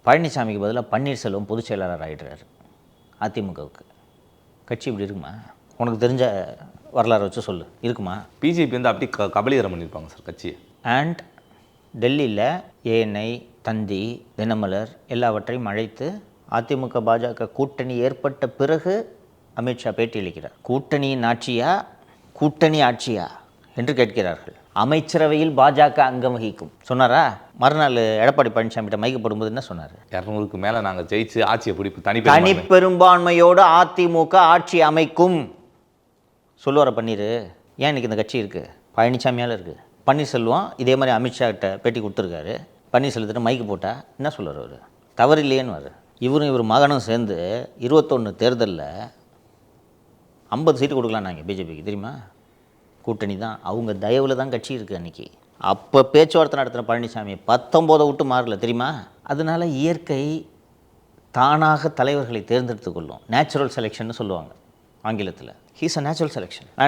பழனிசாமிக்கு பதிலாக பன்னீர்செல்வம் பொதுச் செயலாளர் ஆகிடுறாரு அதிமுகவுக்கு. கட்சி இப்படி இருக்குமா? உனக்கு தெரிஞ்ச வரலாறு வச்சு சொல்லு, இருக்குமா? பிஜேபி வந்து அப்படி கபலீகரம் பண்ணியிருப்பாங்க சார் கட்சியை. அண்ட் டெல்லியில் ஏஎன்ஐ, தந்தி, தினமலர் எல்லாவற்றையும் அழைத்து அதிமுக பாஜக கூட்டணி ஏற்பட்ட பிறகு அமித்ஷா பேட்டி அளிக்கிறார். கூட்டணியின் ஆட்சியா கூட்டணி ஆட்சியா என்று கேட்கிறார்கள். அமைச்சரவையில் பாஜக அங்கம் வகிக்கும் சொன்னாரா? மறுநாள் எடப்பாடி பழனிசாமிகிட்ட மைக்கு போடும்போது என்ன சொன்னார்? 200க்கு மேலே நாங்கள் ஜெயிச்சு ஆட்சியை பிடிப்பு தனிப்பெரும்பான்மையோடு அதிமுக ஆட்சி அமைக்கும் சொல்லுவார பன்னீர். ஏன் இன்றைக்கி இந்த கட்சி இருக்குது? பழனிசாமியால் இருக்குது. பன்னீர்செல்வம் இதே மாதிரி அமித்ஷா கிட்ட பேட்டி கொடுத்துருக்காரு. பன்னீர்செல்வத்திட்ட மைக்கு போட்டால் என்ன சொல்லுவார்? அவர் தவறு இல்லையேன்னு. இவர் மகனும் சேர்ந்து 21 தேர்தலில் 50 சீட்டு கொடுக்கலாம் நாங்கள் பிஜேபிக்கு, தெரியுமா? கூட்டணி தான், அவங்க தயவில் தான் கட்சி இருக்குது அன்றைக்கி. அப்போ பேச்சுவார்த்தை நடத்துகிற பழனிசாமியை 19 விட்டு மாறல, தெரியுமா? அதனால் இயற்கை தானாக தலைவர்களை தேர்ந்தெடுத்து கொள்ளும். நேச்சுரல் செலெக்ஷன் சொல்லுவாங்க ஆங்கிலத்தில். He's a natural selection.